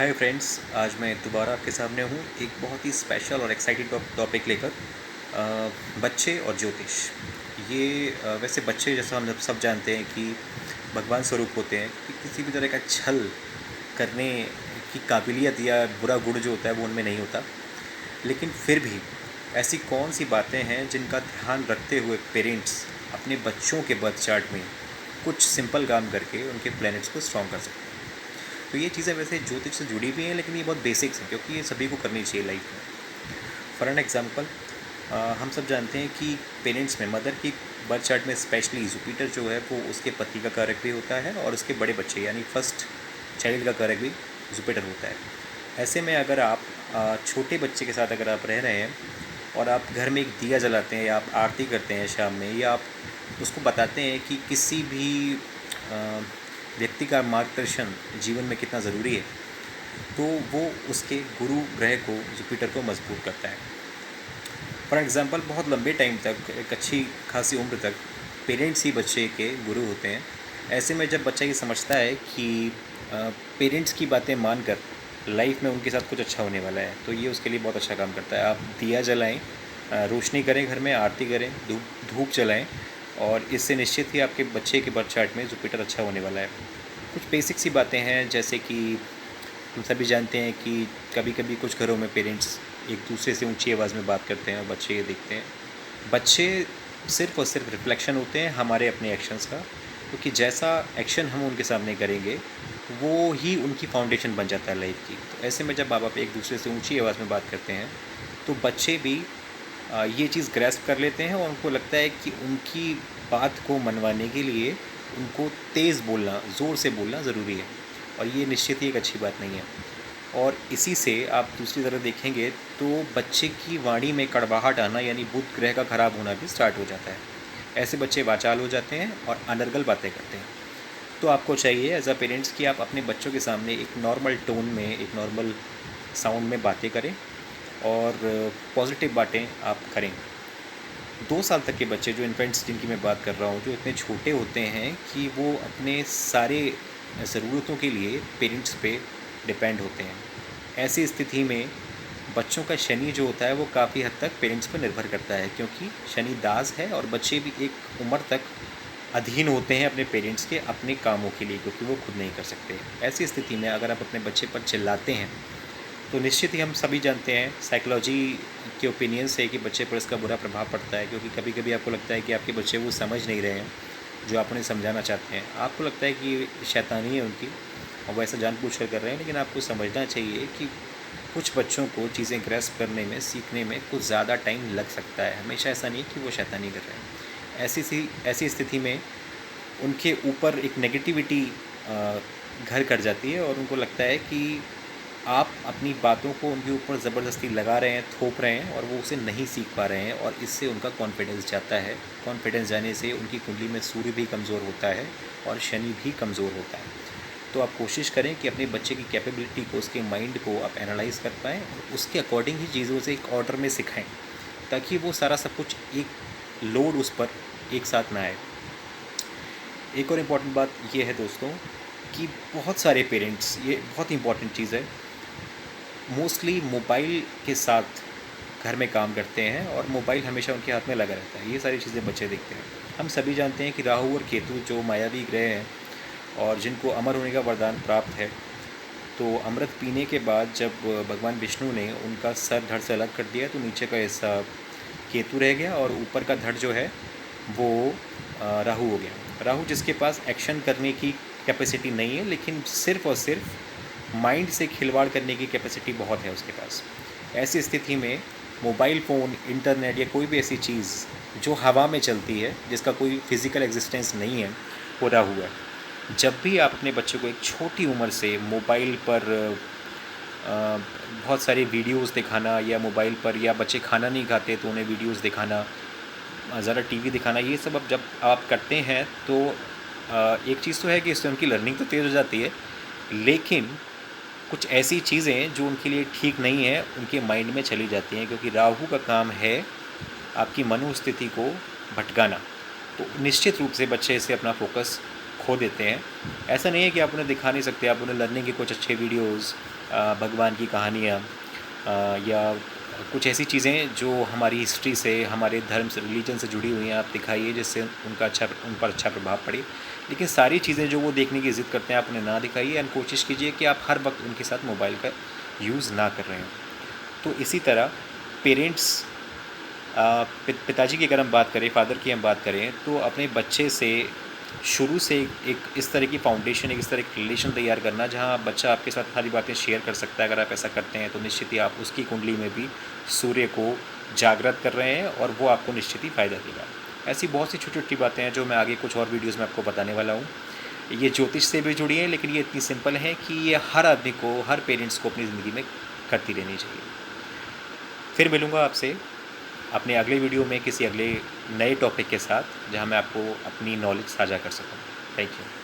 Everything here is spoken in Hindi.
हाय फ्रेंड्स, आज मैं दोबारा आपके सामने हूँ एक बहुत ही स्पेशल और एक्साइटिंग टॉपिक लेकर। बच्चे और ज्योतिष। वैसे बच्चे, जैसा हम सब जानते हैं कि भगवान स्वरूप होते हैं, कि किसी भी तरह का छल करने की काबिलियत या बुरा गुण जो होता है वो उनमें नहीं होता। लेकिन फिर भी ऐसी कौन सी बातें हैं जिनका ध्यान रखते हुए पेरेंट्स अपने बच्चों के बर्थ चार्ट में कुछ सिंपल काम करके उनके प्लैनेट्स को स्ट्रॉन्ग कर सकते हैं। तो ये चीज़ें वैसे ज्योतिष से जुड़ी भी हैं, लेकिन ये बहुत बेसिक्स हैं क्योंकि ये सभी को करनी चाहिए लाइफ में। फॉर एन एग्जांपल, हम सब जानते हैं कि पेरेंट्स में मदर की बर्थ चार्ट में स्पेशली जुपिटर जो है वो उसके पति का कारक भी होता है, और उसके बड़े बच्चे यानी फर्स्ट चाइल्ड का कारक भी जुपिटर होता है। ऐसे में अगर आप छोटे बच्चे के साथ अगर आप रह रहे हैं और आप घर में एक दिया जलाते हैं या आप आरती करते हैं शाम में, या आप उसको बताते हैं कि किसी भी व्यक्ति का मार्गदर्शन जीवन में कितना ज़रूरी है, तो वो उसके गुरु ग्रह को, जुपिटर को मजबूत करता है। फॉर एग्ज़ाम्पल, बहुत लंबे टाइम तक, एक अच्छी खासी उम्र तक पेरेंट्स ही बच्चे के गुरु होते हैं। ऐसे में जब बच्चा ये समझता है कि पेरेंट्स की बातें मानकर लाइफ में उनके साथ कुछ अच्छा होने वाला है, तो ये उसके लिए बहुत अच्छा काम करता है। आप दिया जलाएं, रोशनी करें, घर में आरती करें, धूप धूप जलाएं, और इससे निश्चित ही आपके बच्चे के बर्थ चार्ट में जुपिटर अच्छा होने वाला है। कुछ बेसिक सी बातें हैं, जैसे कि हम सभी जानते हैं कि कभी कभी कुछ घरों में पेरेंट्स एक दूसरे से ऊंची आवाज़ में बात करते हैं और बच्चे ये देखते हैं। बच्चे सिर्फ और सिर्फ रिफ्लेक्शन होते हैं हमारे अपने एक्शंस का, क्योंकि जैसा एक्शन हम उनके सामने करेंगे वो ही उनकी फाउंडेशन बन जाता है लाइफ की। तो ऐसे में जब आप एक दूसरे से ऊंची आवाज़ में बात करते हैं तो बच्चे भी ये चीज़ ग्रैस्प कर लेते हैं, और उनको लगता है कि उनकी बात को मनवाने के लिए उनको तेज़ बोलना, ज़ोर से बोलना ज़रूरी है, और ये निश्चित ही एक अच्छी बात नहीं है। और इसी से आप दूसरी तरफ देखेंगे तो बच्चे की वाणी में कड़वाहट आना, यानी बुध ग्रह का खराब होना भी स्टार्ट हो जाता है। ऐसे बच्चे वाचाल हो जाते हैं और अनर्गल बातें करते हैं। तो आपको चाहिए एज अ पेरेंट्स कि आप अपने बच्चों के सामने एक नॉर्मल टोन में, एक नॉर्मल साउंड में बातें करें, और पॉजिटिव बातें आप करें। 2 साल तक के बच्चे, जो इन्फेंट्स जिनकी मैं बात कर रहा हूँ, जो इतने छोटे होते हैं कि वो अपने सारे ज़रूरतों के लिए पेरेंट्स पे डिपेंड होते हैं। ऐसी स्थिति में बच्चों का शनि जो होता है वो काफ़ी हद तक पेरेंट्स पर निर्भर करता है, क्योंकि शनि दास है, और बच्चे भी एक उम्र तक अधीन होते हैं अपने पेरेंट्स के, अपने कामों के लिए, क्योंकि वो खुद नहीं कर सकते। ऐसी स्थिति में अगर आप अपने बच्चे पर चिल्लाते हैं तो निश्चित ही हम सभी जानते हैं, साइकोलॉजी के ओपिनियन से, कि बच्चे पर इसका बुरा प्रभाव पड़ता है। क्योंकि कभी कभी आपको लगता है कि आपके बच्चे वो समझ नहीं रहे हैं जो आप उन्हें समझाना चाहते हैं। आपको लगता है कि शैतानी है उनकी और वो ऐसा जानबूझ कर रहे हैं, लेकिन आपको समझना चाहिए कि कुछ बच्चों को चीज़ें ग्रैस्प करने में, सीखने में कुछ ज़्यादा टाइम लग सकता है। हमेशा ऐसा नहीं कि वो शैतानी कर रहे हैं। ऐसी स्थिति में उनके ऊपर एक नेगेटिविटी घर कर जाती है, और उनको लगता है कि आप अपनी बातों को उनके ऊपर ज़बरदस्ती लगा रहे हैं, थोप रहे हैं, और वो उसे नहीं सीख पा रहे हैं, और इससे उनका कॉन्फिडेंस जाता है। कॉन्फिडेंस जाने से उनकी कुंडली में सूर्य भी कमज़ोर होता है और शनि भी कमज़ोर होता है। तो आप कोशिश करें कि अपने बच्चे की कैपेबिलिटी को, उसके माइंड को आप एनालाइज़ कर पाएँ, और उसके अकॉर्डिंग ही चीज़ों से एक ऑर्डर में सिखाएँ, ताकि वो सारा सब कुछ एक लोड उस पर एक साथ ना आए। एक और इम्पॉर्टेंट बात ये है दोस्तों, कि बहुत सारे पेरेंट्स, ये बहुत इंपॉर्टेंट चीज़ है, मोस्टली मोबाइल के साथ घर में काम करते हैं, और मोबाइल हमेशा उनके हाथ में लगा रहता है। ये सारी चीज़ें बच्चे देखते हैं। हम सभी जानते हैं कि राहु और केतु जो मायावी ग्रह हैं, और जिनको अमर होने का वरदान प्राप्त है, तो अमृत पीने के बाद जब भगवान विष्णु ने उनका सर धड़ से अलग कर दिया, तो नीचे का हिस्सा केतु रह गया, और ऊपर का धड़ जो है वो राहु हो गया। राहु जिसके पास एक्शन करने की कैपेसिटी नहीं है, लेकिन सिर्फ़ और सिर्फ माइंड से खिलवाड़ करने की कैपेसिटी बहुत है उसके पास। ऐसी स्थिति में मोबाइल फ़ोन, इंटरनेट, या कोई भी ऐसी चीज़ जो हवा में चलती है, जिसका कोई फिज़िकल एग्जिस्टेंस नहीं है, वो राहु है। जब भी आप अपने बच्चे को एक छोटी उम्र से मोबाइल पर बहुत सारी वीडियोस दिखाना, या मोबाइल पर, या बच्चे खाना नहीं खाते तो उन्हें वीडियोस दिखाना, ज़रा टीवी दिखाना, ये सब अब जब आप करते हैं तो एक चीज़ तो है कि इससे उनकी लर्निंग तो तेज़ हो जाती है, लेकिन कुछ ऐसी चीज़ें जो उनके लिए ठीक नहीं है उनके माइंड में चली जाती हैं, क्योंकि राहु का काम है आपकी मनोस्थिति को भटकाना। तो निश्चित रूप से बच्चे इससे अपना फोकस खो खो देते हैं। ऐसा नहीं है कि आप उन्हें दिखा नहीं सकते, आप उन्हें लर्निंग के कुछ अच्छे वीडियोज़, भगवान की कहानियाँ, या कुछ ऐसी चीज़ें जो हमारी हिस्ट्री से, हमारे धर्म से, रिलीजन से जुड़ी हुई हैं, आप दिखाइए जिससे उन पर अच्छा प्रभाव पड़े। लेकिन सारी चीज़ें जो वो देखने की ज़िद करते हैं आप उन्हें ना दिखाइए, एंड कोशिश कीजिए कि आप हर वक्त उनके साथ मोबाइल का यूज़ ना कर रहे हों। तो इसी तरह पेरेंट्स, पिताजी की अगर हम बात करें, फ़ादर की हम बात करें, तो अपने बच्चे से शुरू से एक इस तरह की फाउंडेशन, एक इस तरह की रिलेशन तैयार करना जहाँ बच्चा आपके साथ सारी बातें शेयर कर सकता है। अगर आप ऐसा करते हैं तो निश्चित ही आप उसकी कुंडली में भी सूर्य को जागृत कर रहे हैं और वो आपको निश्चित ही फ़ायदा देगा। ऐसी बहुत सी छोटी-छोटी बातें हैं जो मैं आगे कुछ और वीडियोज़ में आपको बताने वाला हूँ। ये ज्योतिष से भी जुड़ी हैं, लेकिन ये इतनी सिंपल है कि ये हर आदमी को, हर पेरेंट्स को अपनी ज़िंदगी में करती रहनी चाहिए। फिर मिलूँगा आपसे अपने अगले वीडियो में किसी अगले नए टॉपिक के साथ, जहाँ मैं आपको अपनी नॉलेज साझा कर सकूँ। Thank you.